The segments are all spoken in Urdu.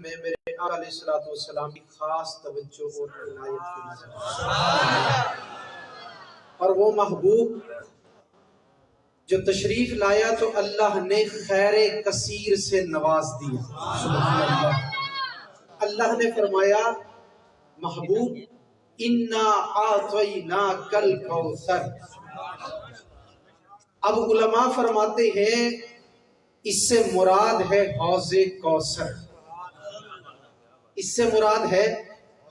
میں میرے آقا علیہ السلام کی خاص توجہ اور عنایت کی نظر اور وہ محبوب جو تشریف لایا تو اللہ نے خیر کثیر سے نواز دیا. سبحان اللہ. اللہ نے فرمایا محبوب انا اعطیناک الکوثر. اب علماء فرماتے ہیں اس سے مراد ہے حوض کوثر. اس سے مراد ہے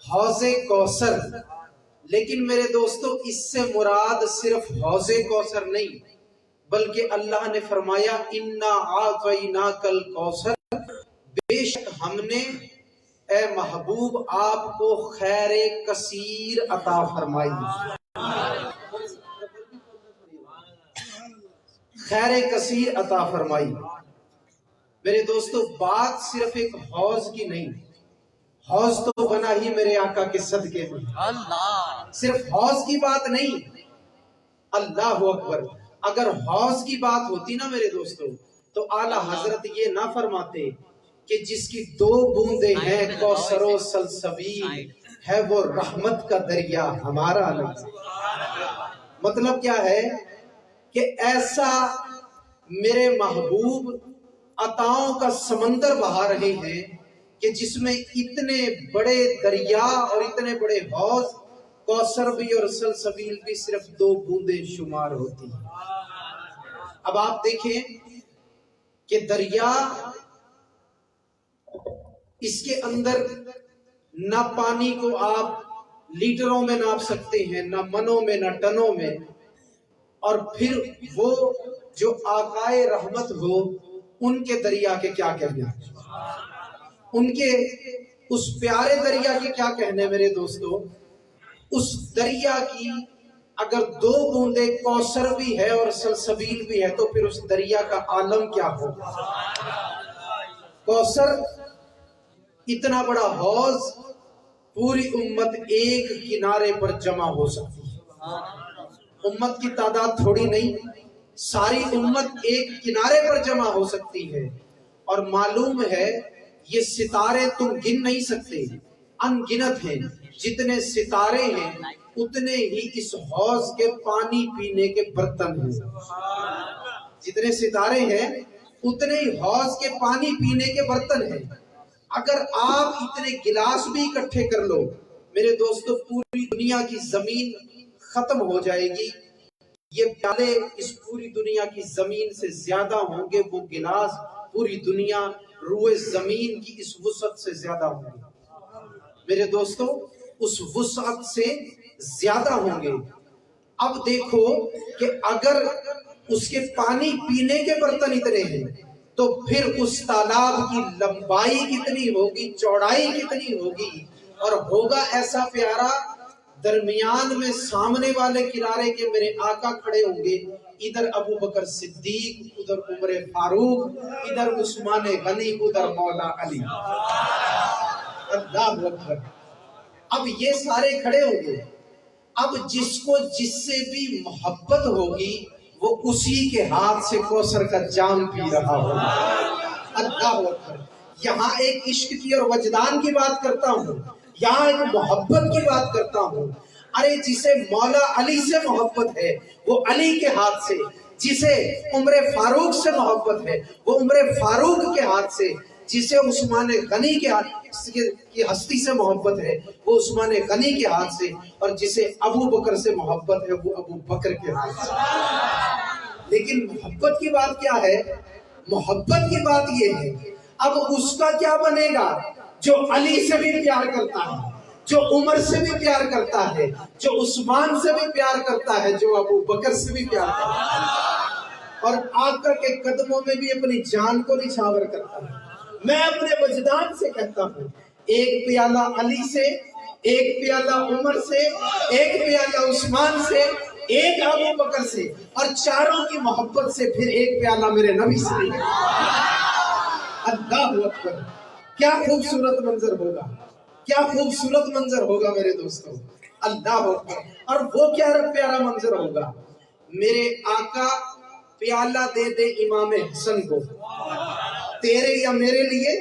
حوض کوثر. لیکن میرے دوستو اس سے مراد صرف حوض کوثر نہیں بلکہ اللہ نے فرمایا انا اعطیناک الکوثر. بے شک ہم نے اے محبوب آپ کو خیر کثیر عطا فرمائی. خیر کثیر عطا فرمائی. میرے دوستو بات صرف ایک حوض کی نہیں. حوض تو بنا ہی میرے آقا کے صدقے میں. صرف حوض کی بات نہیں. اللہ اکبر. اگر حوض کی بات ہوتی نا میرے دوستو تو اعلیٰ حضرت یہ نہ فرماتے کہ جس کی 2 بوندیں ہیں کوثر و سلسبیل ہے وہ رحمت کا دریا ہمارا نہیں. مطلب کیا ہے کہ ایسا میرے محبوب عطاؤں کا سمندر بہا رہے ہیں کہ جس میں اتنے بڑے دریا اور اتنے بڑے حوض کوثر بھی اور سلسبیل بھی صرف 2 بوندیں شمار ہوتی ہیں. اب آپ دیکھیں کہ دریا اس کے اندر نہ پانی کو آپ لیٹروں میں ناپ سکتے ہیں نہ منوں میں نہ ٹنوں میں. اور پھر وہ جو آقائے رحمت ہو ان کے دریا کے کیا کہنے, ان کے اس پیارے دریا کے کیا کہنے میرے دوستو. اس دریا کی اگر 2 بوندیں کوثر بھی ہے اور سلسبیل بھی ہے تو پھر اس دریا کا عالم کیا ہوگا. کوثر اتنا بڑا حوض پوری امت ایک کنارے پر جمع ہو سکتی ہے. امت کی تعداد تھوڑی نہیں, ساری امت ایک کنارے پر جمع ہو سکتی ہے. اور معلوم ہے یہ ستارے تم گن نہیں سکتے, ان گنت ہیں. جتنے ستارے ہیں اتنے ہی اس حوض کے پانی پینے کے برتن ہیں. جتنے ستارے ہیں اتنے ہی حوض کے پانی پینے کے برتن ہیں. اگر آپ اتنے گلاس بھی اکٹھے کر لو میرے دوستو پوری دنیا کی زمین ختم ہو جائے گی. یہ پیالے اس پوری دنیا کی زمین سے زیادہ ہوں گے. وہ گلاس پوری دنیا روئے زمین کی اس وسعت سے زیادہ ہوں گے. میرے دوستو اس وسعت سے زیادہ ہوں گے. اب دیکھو کہ اگر اس کے پانی پینے کے برتن اتنے ہیں تو پھر اس تالاب کی لمبائی کتنی ہوگی, چوڑائی کتنی ہوگی. اور ہوگا ایسا پیارا, درمیان میں سامنے والے کنارے کے میرے آقا کھڑے ہوں گے. ادھر ابو بکر صدیق, ادھر عمر فاروق, ادھر عثمان غنی, ادھر مولا علی. اللہ اکبر. اب یہ سارے کھڑے ہوں گے. اب جس کو جس سے بھی محبت ہوگی وہ اسی کے ہاتھ سے کوثر کا جام پی رہا ہوگا. اللہ اکبر. یہاں ایک عشق کی اور وجدان کی بات کرتا ہوں, یہاں ایک محبت کی بات کرتا ہوں. ارے جسے مولا علی سے محبت ہے وہ علی کے ہاتھ سے, جسے عمر فاروق سے محبت ہے وہ عمر فاروق کے ہاتھ سے, جسے عثمان غنی کے ہاتھ کی ہستی سے محبت ہے وہ عثمان غنی کے ہاتھ سے, اور جسے ابو بکر سے محبت ہے وہ ابو بکر کے ہاتھ سے. لیکن محبت کی بات کیا ہے؟ محبت کی بات یہ ہے اب اس کا کیا بنے گا جو علی سے بھی پیار کرتا ہے, جو عمر سے بھی پیار کرتا ہے, جو عثمان سے بھی پیار کرتا ہے, جو ابو بکر سے بھی پیار کرتا ہے, اور آقا کے قدموں میں بھی اپنی جان کو نچھاور کرتا ہے. میں اپنے وجدان سے کہتا ہوں ایک پیالہ علی سے, ایک پیالہ عمر سے, ایک پیالہ عثمان سے, ایک ابو بکر سے, اور چاروں کی محبت سے پھر ایک پیالہ میرے نبی سے. اللہ اکبر. کیا خوبصورت منظر ہوگا, کیا خوبصورت منظر ہوگا میرے دوستوں. اللہ اکبر. اور وہ کیا پیارا منظر ہوگا, میرے آقا پیالہ دے دے امام حسن کو, تیرے یا میرے لیے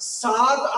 7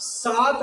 7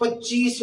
25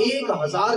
1000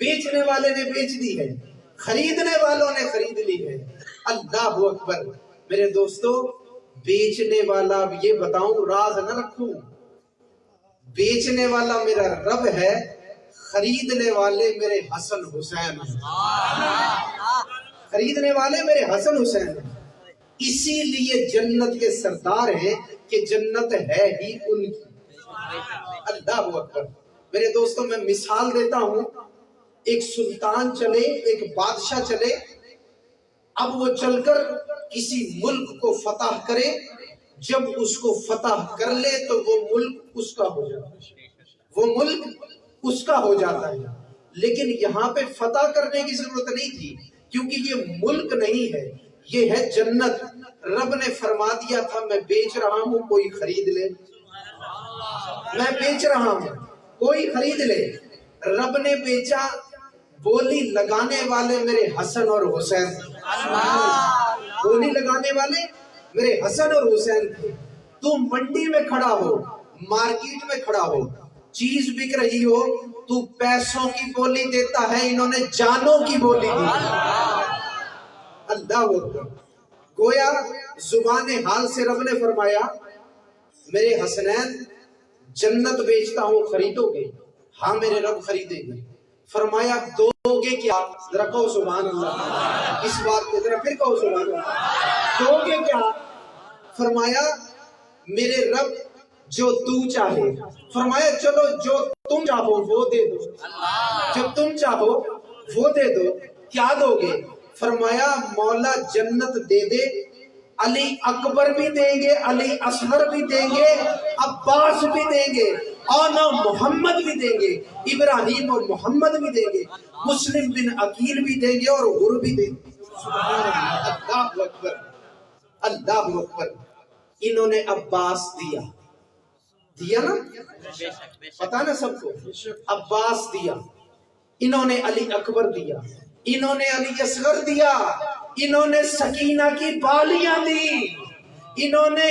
بیچنے والے نے بیچ دی ہے، خریدنے والوں نے خرید لی ہے۔ اللہ اکبر۔ میرے دوستو، بیچنے والا یہ بتاؤں راز نہ رکھوں، بیچنے والا میرا رب ہے، خریدنے والے میرے حسن حسین ہیں، خریدنے والے میرے حسن حسین ہیں۔ اسی لیے جنت کے سردار ہیں کہ جنت ہے ہی ان کی۔ اللہ اکبر۔ میرے دوستوں، میں مثال دیتا ہوں، ایک سلطان چلے، ایک بادشاہ چلے، اب وہ چل کر کسی ملک کو فتح کرے، جب اس کو فتح کر لے تو وہ ملک اس کا ہو جاتا ہے، وہ ملک اس کا ہو جاتا ہے۔ لیکن یہاں پہ فتح کرنے کی ضرورت نہیں تھی، کیونکہ یہ ملک نہیں ہے، یہ ہے جنت۔ رب نے فرما دیا تھا میں بیچ رہا ہوں، کوئی خرید لے، میں بیچ رہا ہوں، کوئی خرید لے۔ رب نے بیچا، بولی لگانے والے میرے حسن اور حسین تھے، بولی لگانے والے میرے حسن اور حسین تھے۔ تو منڈی میں کھڑا ہو، مارکیٹ میں کھڑا ہو، چیز بک رہی ہو، تو پیسوں کی بولی دیتا ہے، انہوں نے جانوں کی بولی دی۔ اللہ اکبر۔ گویا زبان حال سے رب نے فرمایا میرے حسنین جنت بیچتا ہوں، خریدو گے؟ ہاں میرے رب خریدیں گے۔ فرمایا دو گے کیا؟ ذرا کہو سبحان اللہ، اس بات کو ذرا پھر کہو سبحان اللہ، دو گے کیا؟ فرمایا میرے رب جو تو چاہے۔ فرمایا چلو جو تم چاہو وہ دے دو، جو تم چاہو وہ دے دو، کیا دو گے؟ فرمایا مولا جنت دے دے، علی اکبر بھی دیں گے، علی اصغر بھی دیں گے، عباس بھی دیں گے، اور محمد بھی دیں گے، ابراہیم اور محمد بھی دیں گے، مسلم بن عقیل بھی دیں گے، اور غر بھی دیں گے۔ اللہ اکبر، اللہ اکبر۔ انہوں نے عباس دیا، دیا نا، پتا نا سب کو، عباس دیا۔ انہوں نے علی اکبر دیا، انہوں نے علی اصغر دیا، انہوں نے سکینہ کی بالیاں دی، انہوں نے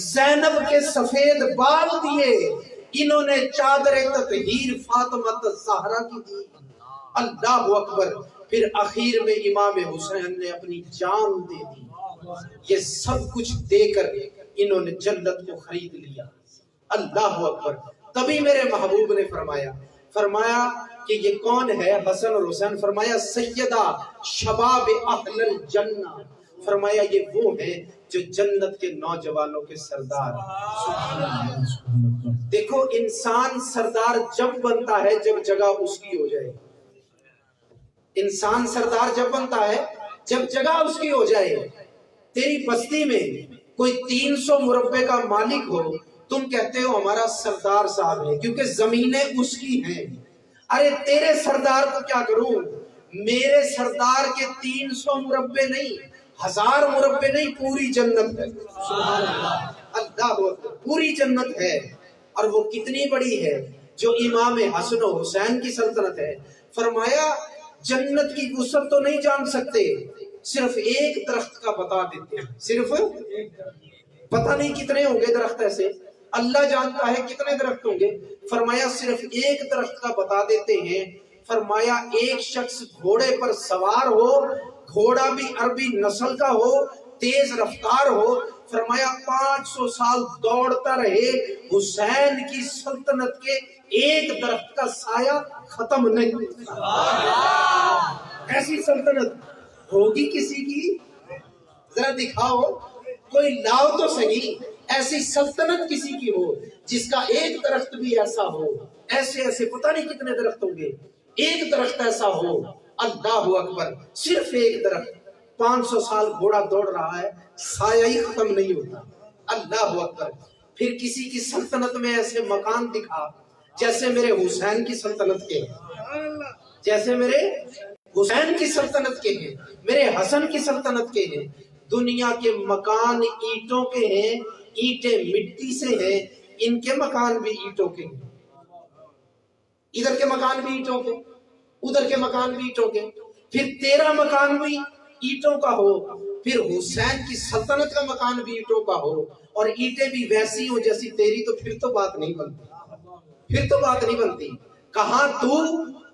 زینب کے سفید بال دیے، انہوں نے چادر تطہیر فاطمہ الزہرا کی دی۔ اللہ اکبر۔ پھر اخیر میں امام حسین نے اپنی جان دے دی۔ یہ سب کچھ دے کر انہوں نے جنت کو خرید لیا۔ اللہ اکبر۔ تبھی میرے محبوب نے فرمایا کہ یہ کون ہے حسن اور حسین؟ فرمایا سیدہ شباب اہل الجنہ، فرمایا یہ وہ ہیں جو جنت کے نوجوانوں کے سردار۔ دیکھو انسان سردار جب بنتا ہے جب جگہ اس کی ہو جائے، انسان سردار جب بنتا ہے جب جگہ اس کی ہو جائے۔ تیری بستی میں کوئی 300 مربع کا مالک ہو، تم کہتے ہو ہمارا سردار صاحب ہے، کیونکہ زمینیں اس کی ہیں۔ ارے تیرے سردار کو کیا کروں؟ میرے سردار کے 300 مربع نہیں، 1000 مربع نہیں، پوری جنت ہے۔ اللہ اکبر، پوری جنت ہے۔ اور وہ کتنی بڑی ہے؟ جو امام حسن و حسین کی سلطنت ہے۔ فرمایا جنت کی وسعت تو نہیں جان سکتے، صرف ایک درخت کا بتا دیتے ہیں، صرف پتہ نہیں کتنے ہوں گے درخت ایسے، اللہ جانتا ہے کتنے درخت ہوں گے۔ فرمایا صرف ایک درخت کا بتا دیتے ہیں۔ فرمایا ایک شخص گھوڑے پر سوار ہو، گھوڑا بھی عربی نسل کا ہو، تیز رفتار ہو، فرمایا 500 سال دوڑتا رہے، حسین کی سلطنت کے ایک درخت کا سایہ ختم نہیں۔ ایسی سلطنت ہوگی کسی کی؟ ذرا دکھاؤ، کوئی لاؤ تو صحیح، ایسی سلطنت کسی کی ہو جس کا ایک درخت بھی ایسا ہو۔ ایسے پتہ نہیں کتنے درخت ہوں گے، ایک درخت ایسا ہو۔ اللہ اکبر، صرف ایک درخت، 500 سال گھوڑا دوڑ رہا ہے، سایہ ہی ختم نہیں ہوتا۔ اللہ اکبر۔ پھر کسی کی سلطنت میں ایسے مکان دکھا جیسے میرے حسین کی سلطنت کے ہیں، جیسے میرے حسین کی سلطنت کے ہیں، میرے حسن کی سلطنت کے ہیں۔ دنیا کے مکان اینٹوں کے ہیں، اینٹیں مٹی سے ہیں، ان کے مکان بھی اینٹوں کے ہیں، ادھر کے مکان بھی اینٹوں کے، ادھر کے مکان بھی اینٹوں کے۔ پھر تیرا مکان بھی اینٹوں کا ہو، پھر حسین کی سلطنت کا مکان بھی اینٹوں کا ہو، اور اینٹیں بھی ویسی ہو جیسی تیری، تو پھر تو بات نہیں بنتی، پھر تو بات نہیں بنتی۔ کہاں تو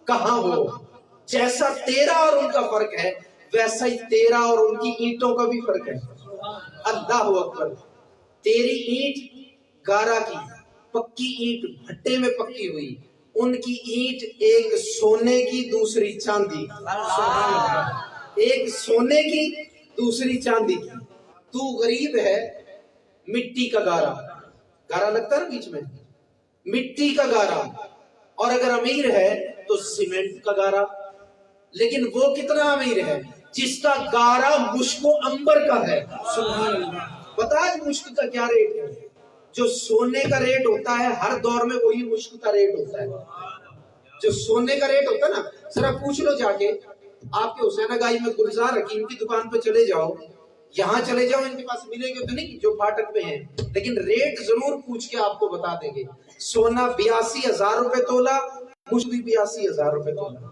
کہاں ہو. جیسا تیرا اور ان کا فرق ہے ویسا ہی تیرا اور ان کی اینٹوں کا بھی فرق ہے. اللہ اکبر. تیری اینٹ گارا کی پکی اینٹ بھٹے میں پکی ہوئی, ان کی اینٹ ایک سونے کی دوسری چاندی, ایک سونے کی دوسری چاندی کی. تو غریب ہے, مٹی کا گارا, گارا لگتا ہے بیچ میں, مٹی کا گارا, اور اگر امیر ہے تو سیمنٹ کا گارا. لیکن وہ کتنا امیر ہے جس کا گارا مشک و عنبر کا ہے. بتا مشک کا کیا ریٹ ہے؟ جو سونے کا ریٹ ہوتا ہے ہر دور میں وہی مشک کا ریٹ ہوتا ہے. جو سونے کا ریٹ ہوتا ہے نا, ذرا پوچھ لو جا کے آپ کے حسین گائی میں گلزار حکیم کی دکان پہ چلے جاؤ, یہاں چلے جاؤ, ان کے پاس ملے گے تو نہیں جو پھاٹک میں ہیں, لیکن ریٹ ضرور پوچھ کے آپ کو بتا دیں گے. سونا 82,000 روپے تولا, مشک بھی 82,000 روپے تولا.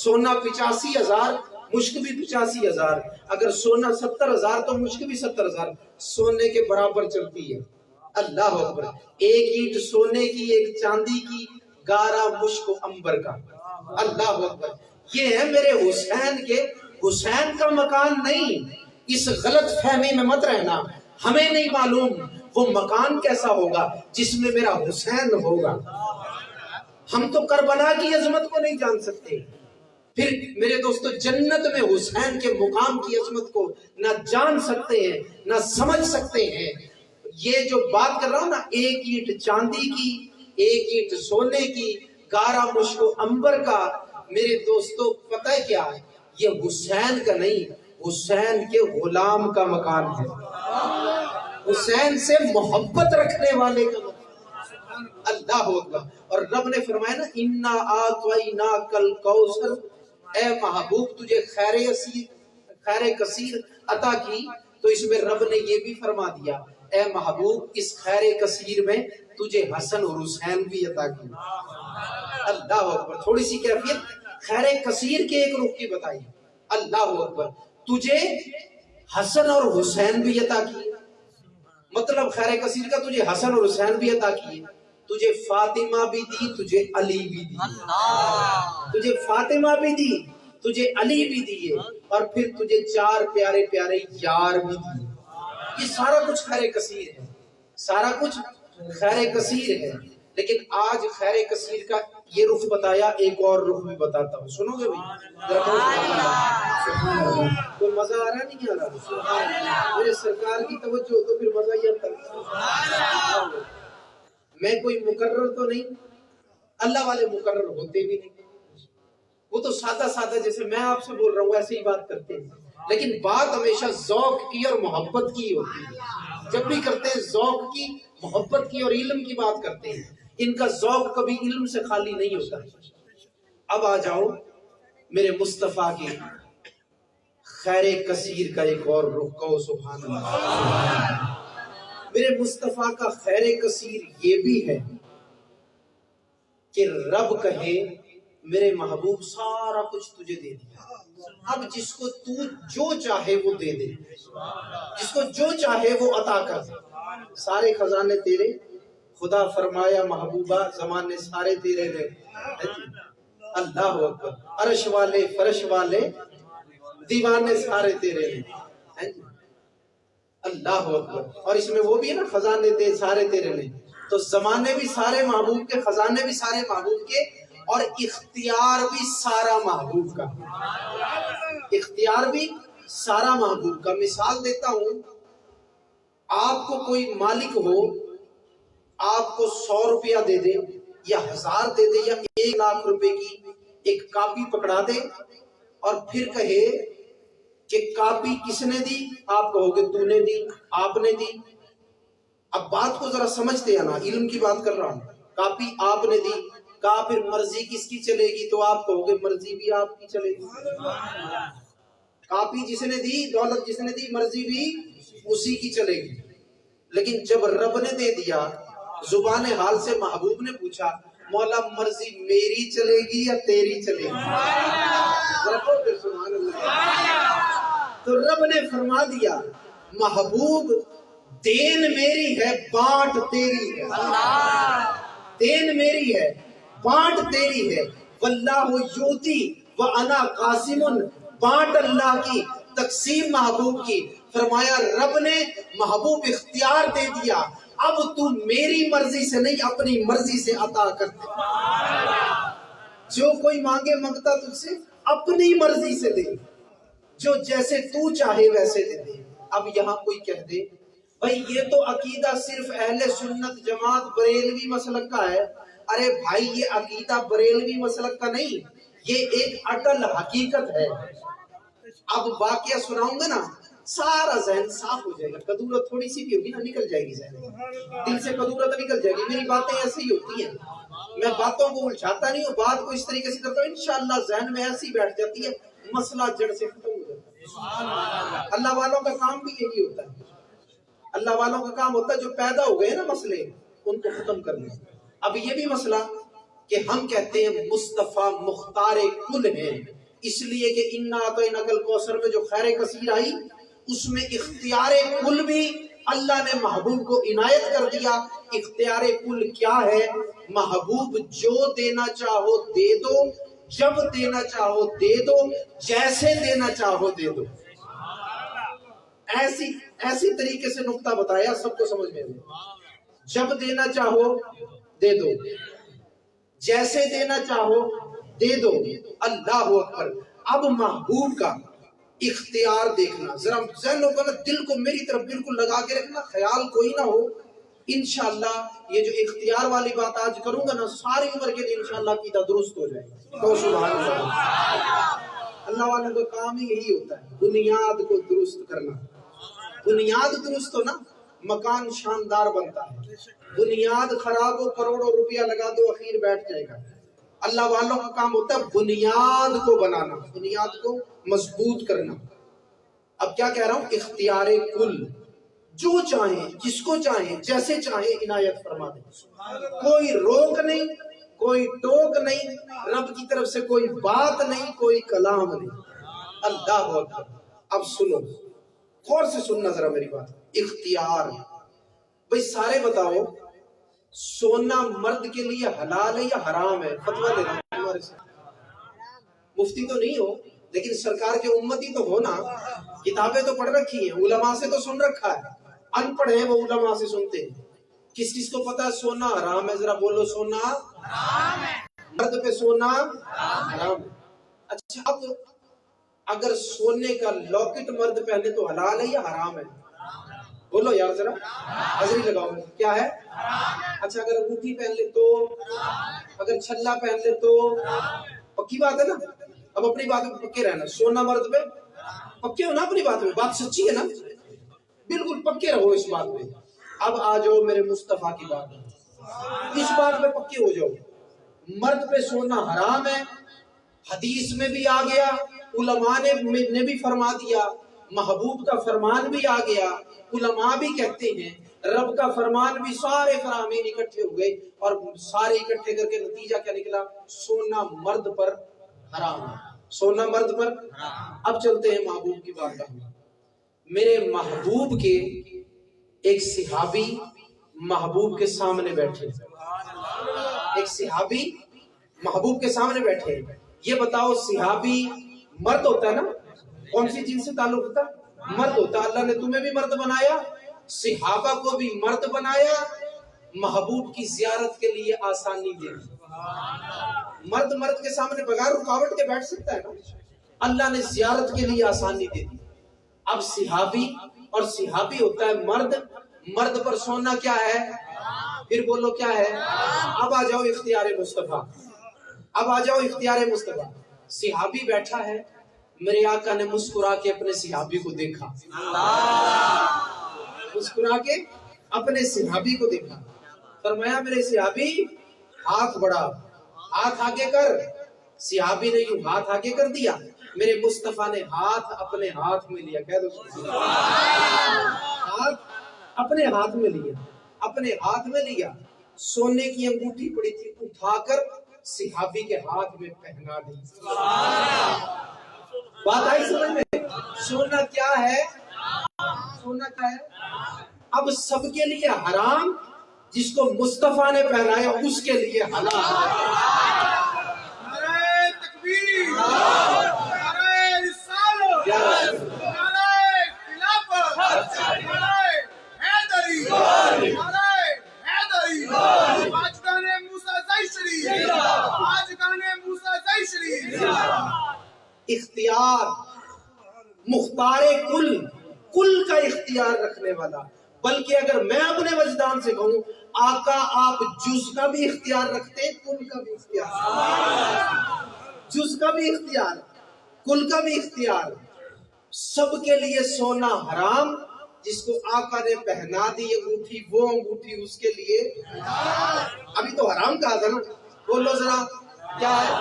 سونا 85,000, مشک بھی 85,000. اگر سونا 70,000 تو مشک بھی 70,000. سونے کے برابر چلتی ہے. اللہ اکبر. ایک اینٹ سونے کی, ایک چاندی کی, گارا مشک و عنبر کا. اللہ اکبر. یہ ہے میرے حسین کے, حسین کا مکان نہیں. اس غلط فہمی میں مت رہنا, ہمیں نہیں معلوم وہ مکان کیسا ہوگا جس میں میرا حسین ہوگا. ہم تو کربلا کی عظمت کو نہیں جان سکتے, پھر میرے دوستو جنت میں حسین کے مقام کی عظمت کو نہ جان سکتے ہیں نہ سمجھ سکتے ہیں. یہ جو بات کر رہا ہوں نا, ایک اینٹ چاندی کی, ایک اینٹ سونے کی, گارا مشک و عنبر کا, میرے دوستو پتہ ہے کیا ہے؟ یہ حسین کا نہیں, حسین کے غلام کا مکان ہے. حسین سے محبت رکھنے والے کا مکان. اللہ اکبر. اور رب نے فرمایا نا, انا اعطیناک الکوثر, اے محبوب تجھے خیر کثیر عطا کی. تو اس میں رب نے یہ بھی فرما دیا, اے محبوب اس خیر کثیر میں تجھے حسن اور حسین بھی عطا کی. اللہ اکبر. تھوڑی سی کیفیت خیر کثیر کے ایک رخ کی بتائی. اللہ اکبر. تجھے حسن اور حسین بھی عطا کی, مطلب خیر کثیر کا تجھے حسن اور حسین بھی عطا کی, تجھے فاطمہ بھی دی, تجھے علی بھی دی. تجھے فاطمہ بھی دی, تجھے علی بھی دیے, اور پھر تجھے 4 پیارے پیارے یار بھی دیے. یہ سارا کچھ خیر کثیر ہے, سارا کچھ خیر کثیر ہے. لیکن آج خیر کثیر کا یہ رخ بتایا, ایک اور رخ بھی بتاتا ہوں, سنو گے بھائی؟ کوئی مزہ آ رہا نہیں آ رہا؟ میرے سرکار کی توجہ ہو تو پھر مزہ ہی آتا ہے. میں کوئی مقرر تو نہیں, اللہ والے مقرر ہوتے بھی نہیں, وہ تو سادہ سادہ جیسے میں آپ سے بول رہا ہوں ایسے ہی بات کرتے ہیں. لیکن بات ہمیشہ ذوق کی اور محبت کی ہوتی ہے. جب بھی کرتے ہیں ذوق کی, محبت کی اور علم کی بات کرتے ہیں. ان کا ذوق کبھی علم سے خالی نہیں ہوتا. اب آ جاؤ میرے مصطفیٰ کے خیر کثیر کا ایک اور رخ, کہو سبحان اللہ. میرے مصطفیٰ کا خیر کثیر یہ بھی ہے کہ رب کہے میرے محبوب سارا کچھ تجھے دے دیا, اب جس کو تو جو چاہے وہ دے دے, جس کو جو چاہے وہ عطا کر دے. سارے خزانے تیرے, خدا فرمایا محبوبہ زمانے سارے تیرے دے. اللہ اکبر. عرش والے فرش والے دیوانے سارے تیرے ہیں. اللہ اکبر. اور اس میں وہ بھی ہے نا, خزانے تے سارے تیرے نے, تو زمانے بھی سارے محبوب کے, خزانے بھی سارے محبوب کے, اور اختیار بھی سارا محبوب کا. اختیار بھی سارا محبوب کا. مثال دیتا ہوں, آپ کو کوئی مالک ہو, آپ کو 100 روپیہ دے دے یا 1000 دے دے یا 1 لاکھ روپے کی ایک کاپی پکڑا دے, اور پھر کہے کہ کاپی کس نے دی, آپ کہو گے تو نے دی, آپ نے دی. اب بات کو ذرا سمجھتے ہیں نا, علم کی بات کر رہا ہوں. کاپی آپ نے دی, کہا پھر مرضی کس کی چلے گی, تو آپ کہو گے مرضی بھی آپ کی چلے گی. کاپی جس نے دی, دولت جس نے دی, مرضی بھی اسی کی چلے گی. لیکن جب رب نے دے دیا, زبان حال سے محبوب نے پوچھا, مولا مرضی میری چلے گی یا تیری چلے گی؟ تو رب نے فرما دیا, محبوب دین میری ہے, بانٹ تیری ہے. دین میری ہے, بانٹ تیری ہے. واللہ یوتی وانا قاسم، بانٹ اللہ کی، تقسیم محبوب کی. فرمایا رب نے محبوب اختیار دے دیا، اب تو میری مرضی سے نہیں اپنی مرضی سے عطا کرتے. جو کوئی مانگے منگتا تجھ سے اپنی مرضی سے دے، جو جیسے تو چاہے ویسے دے دے. اب یہاں کوئی کہہ دے بھائی یہ تو عقیدہ صرف اہل سنت جماعت بریلوی مسلک کا ہے. ارے بھائی یہ عقیدہ بریلوی مسلک کا نہیں، یہ ایک اٹل حقیقت ہے. اب واقعہ سناؤں گا نا سارا ذہن صاف ہو جائے گا. کدورت تھوڑی سی بھی ہوگی نا نکل جائے گی ذہن، دل سے کدورت نکل جائے گی. میری باتیں ایسی ہی ہوتی ہیں، میں باتوں کو الجھاتا نہیں ہوں، بات کو اس طریقے سے کرتا ہوں انشاءاللہ ذہن میں ایسی بیٹھ جاتی ہے مسئلہ جڑ سے ختم ہو جاتا ہے. اللہ والوں کا کام بھی یہی ہوتا ہے. اللہ والوں کا کام ہوتا ہے جو پیدا ہو گئے نا مسئلے ان کو ختم کرنا. اب یہ بھی مسئلہ کہ ہم کہتے ہیں مصطفیٰ مختار کل ہیں، اس لیے کہ انا اعطیناک الکوثر میں جو خیر کثیر آئی اس میں اختیار کل بھی اللہ نے محبوب کو عنایت کر دیا. اختیار کل کیا ہے؟ محبوب جو دینا چاہو دے دو، جب دینا چاہو دے دو، جیسے دینا چاہو دے دو. ایسی طریقے سے نقطہ بتایا سب کو سمجھ میں آئے. جب دینا چاہو دے دو، جیسے دینا چاہو دے دو. اللہ اکبر. اب محبوب کا اختیار دیکھنا، ذرا ذہن و دل کو میری طرف بالکل لگا کے رکھنا، خیال کوئی نہ ہو. انشاءاللہ یہ جو اختیار والی بات آج کروں گا نا ساری عمر کے لیے انشاءاللہ عقیدہ درست ہو جائے گا. تو سبحان اللہ. اللہ والوں کا کام ہی یہی ہوتا ہے، بنیاد کو درست کرنا. بنیاد درست ہو نا مکان شاندار بنتا ہے. بنیاد خراب ہو کروڑوں روپیہ لگا دو اخیر بیٹھ جائے گا. اللہ والوں کا کام ہوتا ہے بنیاد کو بنانا، بنیاد کو مضبوط کرنا. اب کیا کہہ رہا ہوں؟ اختیار کل، جو چاہیں جس کو چاہیں جیسے چاہیں عنایت فرما دیں. کوئی روک نہیں، کوئی ٹوک نہیں، رب کی طرف سے کوئی بات نہیں، کوئی کلام نہیں. اللہ اکبر. اب سنو غور سے سننا ذرا میری بات. اختیار بھئی سارے بتاؤ سونا مرد کے لیے حلال ہے یا حرام ہے؟ فتویٰ دینا ہمارے سے. مفتی تو نہیں ہو لیکن سرکار کے امتی تو ہو نا، کتابیں تو پڑھ رکھی ہیں، علماء سے تو سن رکھا ہے. ان پڑھ ہیں وہ علماء سے سنتے ہیں. کس کس کو پتا ہے سونا حرام ہے؟ ذرا بولو سونا حرام ہے. مرد پہ سونا حرام ہے. اچھا اب اگر سونے کا لاکٹ مرد پہنے تو حلال ہے یا حرام ہے؟ بولو یار ذرا حاضری لگاؤ. کیا ہے؟ اچھا اگر انگوٹھی پہن لے تو، اگر چھلا پہن لے تو، پکی بات ہے نا. اب اپنی بات میں پکے رہنا. سونا مرد پہ پکے ہو نا اپنی بات میں، بات سچی ہے نا، بالکل پکے رہو اس بات میں. اب آ جاؤ میرے مصطفیٰ کی بات میں، اس بات میں پکے ہو جاؤ. مرد پہ سونا حرام ہے، حدیث میں بھی آ گیا، علماء نے بھی فرما دیا، محبوب کا فرمان بھی آ گیا، علماء بھی کہتے ہیں، رب کا فرمان بھی. سارے فرامین اکٹھے ہوئے اور سارے اکٹھے کر کے نتیجہ کیا نکلا؟ سونا مرد پر حرام ہے. سونا مرد پر. اب چلتے ہیں محبوب کی بارگاہ میں. میرے محبوب کے ایک صحابی محبوب کے سامنے بیٹھے. ایک صحابی محبوب کے سامنے بیٹھے. یہ بتاؤ صحابی مرد ہوتا ہے نا؟ کون سی جنس سے تعلق ہوتا ہے؟ مرد ہوتا ہے. اللہ نے تمہیں بھی مرد بنایا، صحابہ کو بھی مرد بنایا، محبوب کی زیارت کے لیے آسانی دے. مرد کے سامنے بغیر رکاوٹ کے بیٹھ سکتا ہے نا؟ اللہ نے زیارت کے لیے آسانی دے دی. اب صحابی اور صحابی ہوتا ہے مرد. مرد پر سونا کیا ہے؟ پھر بولو کیا ہے؟ اب آ جاؤ اختیار مصطفیٰ. اب آ جاؤ اختیار مصطفیٰ. صحابی بیٹھا ہے، میرے آقا نے مسکرا کے اپنے صحابی کو دیکھا. مسکرا کے اپنے صحابی کو دیکھا. فرمایا میرے صحابی ہاتھ بڑھا، ہاتھ آگے کر. صحابی نے یوں ہاتھ آگے کر دیا. میرے مصطفیٰ نے ہاتھ اپنے ہاتھ میں لیا. کہہ دو ہاتھ اپنے ہاتھ میں لیا. اپنے ہاتھ میں لیا. سونے کی انگوٹھی پڑی تھی، اٹھا کر صحابی کے ہاتھ میں پہنا دی. بات آئی سمجھ میں؟ سونا کیا ہے؟ سونا کیا ہے؟ اب سب کے لیے حرام، جس کو مصطفیٰ نے پہنایا اس کے لیے حلال. اختیار، مختار کل کا اختیار رکھنے والا. بلکہ اگر میں اپنے وجدان سے کہوں آقا آپ جز کا بھی اختیار رکھتے، کل کا بھی اختیار، جز کا بھی اختیار، کل کا بھی اختیار. سب کے لیے سونا حرام، جس کو آقا نے پہنا دی انگوٹھی، وہ انگوٹھی اس کے لیے ابھی تو حرام کہا تھا نا. بولو ذرا کیا ہے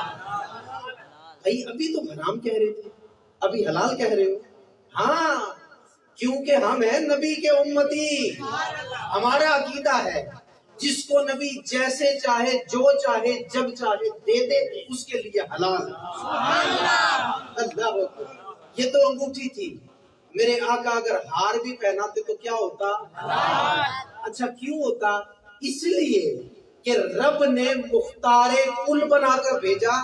بھائی؟ ابھی تو حرام کہہ رہے تھے، ابھی حلال کہہ رہے ہو. ہاں، کیونکہ ہم ہیں نبی کے امتی. ہمارا عقیدہ ہے جس کو نبی جیسے چاہے، جو چاہے، جب چاہے دے دے، اس کے لیے حلال. اللہ اکبر. یہ تو انگوٹھی تھی. میرے آقا اگر ہار بھی پہناتے تو کیا ہوتا؟ اچھا کیوں ہوتا؟ اس لیے کہ رب نے مختار کل بنا کر بھیجا،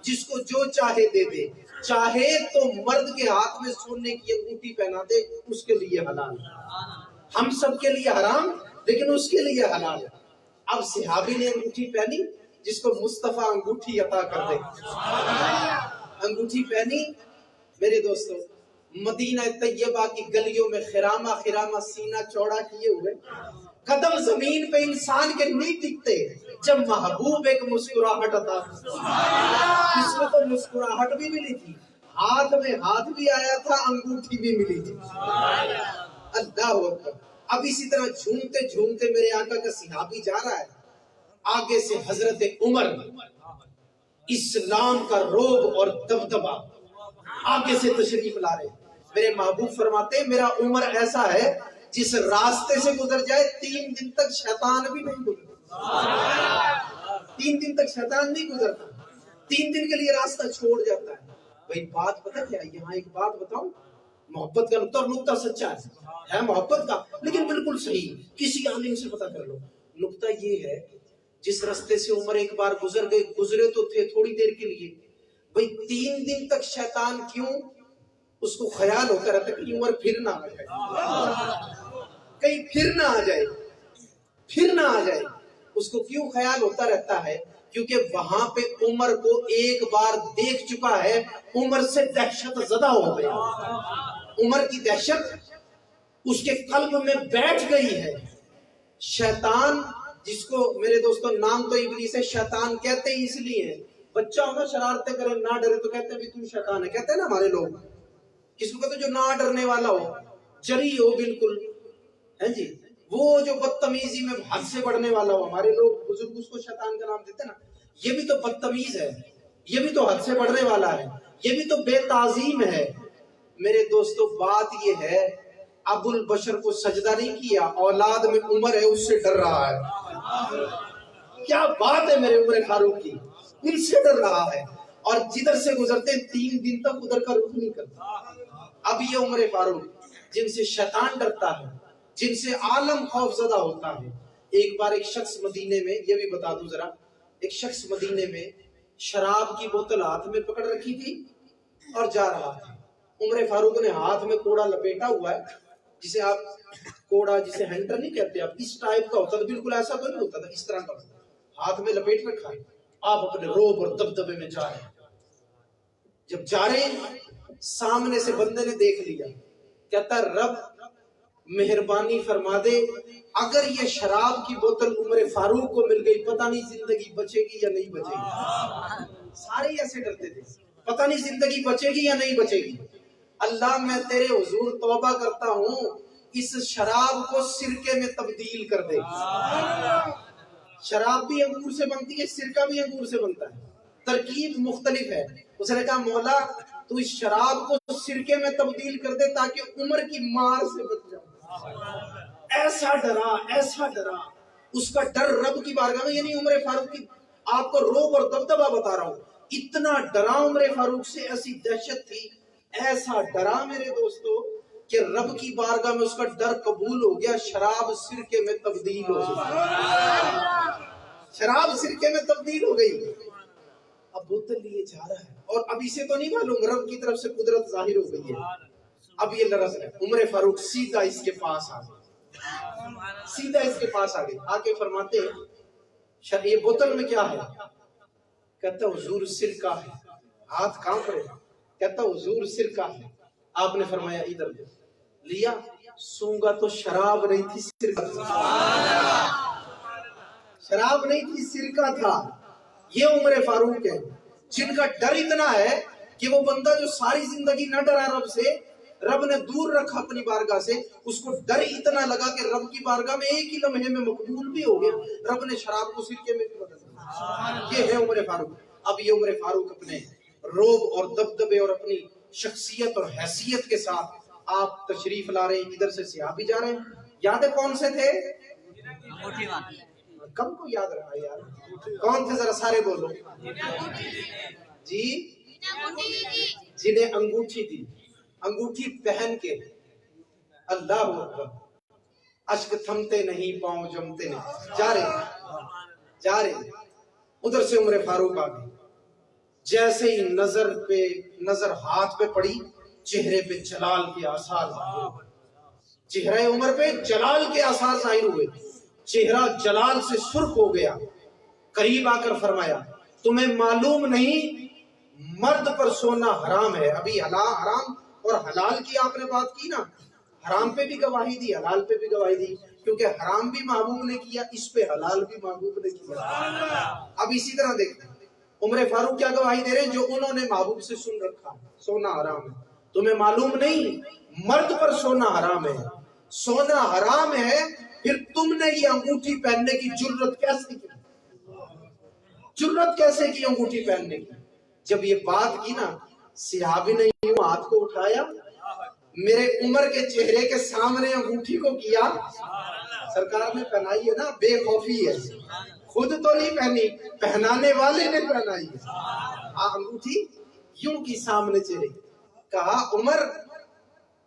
جس کو جو چاہے دے دے. چاہے تو مرد کے ہاتھ میں سونے کی انگوٹھی پہنا دے، اس کے لیے حلال. ہم سب کے لیے حرام، لیکن اس کے لیے حلال. اب صحابی نے انگوٹھی پہنی جس کو مصطفیٰ انگوٹھی عطا کر دے. انگوٹھی پہنی میرے دوستوں، مدینہ طیبہ کی گلیوں میں خرامہ خرامہ سینہ چوڑا کیے ہوئے، قدم زمین پہ انسان کے نہیں ٹکتے جب محبوب ایک مسکراہٹ عطا. اس میں تو مسکراہٹ بھی ملی تھی، ہاتھ میں ہاتھ بھی آیا تھا، انگوٹھی بھی ملی تھی. اللہ اکبر. اب اسی طرح جھومتے جھومتے میرے آقا کا صحابی جا رہا ہے، آگے سے حضرت عمر، اسلام کا روب اور دبدبا آگے سے تشریف لا رہے. میرے محبوب فرماتے ہیں میرا عمر ایسا ہے جس راستے سے گزر جائے 3 دن تک شیطان بھی نہیں گزرتا. 3 دن تک شیطان نہیں گزرتا، 3 دن کے لیے راستہ چھوڑ جاتا ہے. بھائی بات پتہ کیا ہے؟ یہاں ایک بات بتاؤں، محبت کا نقطہ، اور نقطہ سچا ہے محبت کا، لیکن بالکل صحیح. کسی عالم سے پتہ کر لو. نقطہ یہ ہے جس راستے سے عمر ایک بار گزرے تو تھے تھوڑی دیر کے لیے. بھئی 3 دن تک شیطان کیوں؟ اس کو خیال ہوتا رہتا کہ عمر پھر نہ آ جائے، کہیں پھر نہ آ جائے، پھر نہ آ جائے. اس کو کیوں خیال ہوتا رہتا ہے؟ کیونکہ وہاں پہ عمر کو ایک بار دیکھ چکا ہے، عمر سے دہشت زدہ ہو گیا. عمر کی دہشت اس کے قلب میں بیٹھ گئی ہے. شیطان، جس کو میرے دوستوں نام تو ابلیس ہے، شیطان کہتے ہی اس لیے ہے. بچہ ہو نا شرارتیں کرے نہ ڈرے تو کہتے ہیں بھی تم شیطان ہے. کہتے ہیں نا ہمارے لوگ. کس کو کہتے ہیں؟ جو نہ ڈرنے والا ہو، جری ہو بالکل، ہے جی، وہ جو بدتمیزی میں حد سے بڑھنے والا ہو. ہمارے لوگ بزرگ اس کو شیطان کا نام دیتے ہیں نا. یہ بھی تو بدتمیز ہے، یہ بھی تو حد سے بڑھنے والا ہے، یہ بھی تو بے تعظیم ہے. میرے دوستو بات یہ ہے، ابو البشر کو سجدہ نہیں کیا، اولاد میں عمر ہے اس سے ڈر رہا ہے. کیا بات ہے میرے عمر فاروق کی، ان سے ڈر رہا ہے. اور جدھر سے گزرتے 3 دن تک ادھر کا رخ نہیں کرتا. اب یہ عمر فاروق جن سے شیطان ڈرتا ہے، جن سے عالم خوف زدہ ہوتا ہے. ایک بار ایک شخص مدینے میں، یہ بھی بتا دوں ذرا، ایک شخص مدینے میں شراب کی بوتل ہاتھ میں پکڑ رکھی تھی اور جا رہا تھا. عمر فاروق نے ہاتھ میں کوڑا لپیٹا ہوا ہے، جسے آپ کوڑا، جسے ہینٹر نہیں کہتے آپ، اس ٹائپ کا ہوتا تھا، بالکل ایسا تو نہیں ہوتا تھا، اس طرح کا ہاتھ میں لپیٹ رکھا ہے. آپ اپنے روب اور دبدبے میں جا رہے ہیں. جب جا رہے ہیں سامنے سے بندے نے دیکھ لیا، کہتا رب مہربانی فرما دے، اگر یہ شراب کی بوتل عمر فاروق کو مل گئی پتہ نہیں زندگی بچے گی یا نہیں بچے گی. سارے ایسے ڈرتے تھے، پتہ نہیں زندگی بچے گی یا نہیں بچے گی. اللہ میں تیرے حضور توبہ کرتا ہوں، اس شراب کو سرکے میں تبدیل کر دے. شراب بھی انگور سے بنتی ہے، سرکہ بھی انگور سے بنتا ہے، ترکیب مختلف ہے. اس نے کہا مولا تو اس شراب کو سرکے میں تبدیل کر دے تاکہ عمر کی مار سے بچ جاؤ. ایسا ڈرا، ایسا ڈرا. اس کا ڈر رب کی بارگاہ میں، یعنی عمر فاروق کی، آپ کو روب اور دبدبا بتا رہا ہوں، اتنا ڈرا عمر فاروق سے، ایسی دہشت تھی، ایسا ڈرا میرے دوستو کہ رب کی بارگاہ میں اس کا ڈر قبول ہو گیا. شراب سرکے میں تبدیل ہو گئی، شراب سرکے میں تبدیل ہو گئی. اب بوتل لیے جا رہا ہے، اور اب اسے تو نہیں معلوم رب کی طرف سے قدرت ظاہر ہو گئی ہے. اب یہ لرز ہے. عمر فاروق سیدھا اس کے پاس آ گئے، سیدھا اس کے پاس آ گئے. آ کے فرماتے ہیں یہ بوتل میں کیا ہے؟ کہتا حضور سرکہ ہے. ہاتھ کانپ رہے. کہتا حضور سرکہ ہے. آپ نے فرمایا ادھر دے. لیا, سونگا تو شراب نہیں تھی, سرکہ تھا. شراب نہیں تھی, سرکہ تھا. یہ عمر فاروق ہے جن کا ڈر اتنا ہے کہ وہ بندہ جو ساری زندگی نہ ڈرا رب سے, رب نے دور رکھا اپنی بارگاہ سے, اس کو ڈر اتنا لگا کہ رب کی بارگاہ میں ایک ہی لمحے میں مقبول بھی ہو گیا. رب نے شراب کو سرکے میں بدل دیا. یہ ہے عمر فاروق. اب یہ عمر فاروق اپنے روب اور دبدبے اور اپنی شخصیت اور حیثیت کے ساتھ آپ تشریف لا رہے ہیں. ادھر سے صحابی جا رہے ہیں. یادیں کون سے تھے؟ کم کو یاد رہا یار, کون تھے ذرا سارے بولو جی. جنہیں انگوٹھی دی, انگوٹھی پہن کے اللہ اکبر, اشک تھمتے نہیں, پاؤں جمتے نہیں, جا رہے. ادھر سے عمر فاروق آ گئے. جیسے ہی نظر ہاتھ پہ پڑی, چہرے پہ جلال کے آثار ظاہر ہوئے. چہرہ عمر پہ جلال کے آثار ظاہر ہوئے. چہرہ جلال سے سرخ ہو گیا. قریب آ کر فرمایا تمہیں معلوم نہیں مرد پر سونا حرام ہے. ابھی حرام اور حلال کی آپ نے بات کی نا, حرام پہ بھی گواہی دی, حلال پہ بھی گواہی دی, کیونکہ حرام بھی محبوب نے کیا, اس پہ حلال بھی محبوب نے کیا. اب اسی طرح دیکھتے ہیں عمر فاروق کیا گواہی دے رہے ہیں, جو انہوں نے محبوب سے سن رکھا, سونا حرام ہے. تمہیں معلوم نہیں مرد پر سونا حرام ہے. سونا حرام ہے, پھر تم نے یہ انگوٹھی پہننے کی جرت کیسے کی؟ جرت کیسے کی انگوٹھی پہننے کی؟ جب یہ بات کی نا, صحابی نے یوں ہاتھ کو اٹھایا, میرے عمر کے چہرے کے سامنے انگوٹھی کو کیا. سرکار نے پہنائی ہے نا, بے خوفی ہے, خود تو نہیں پہنی, پہنانے والے نے پہنائی ہے. انگوٹھی یوں کی سامنے چہرے. کہا عمر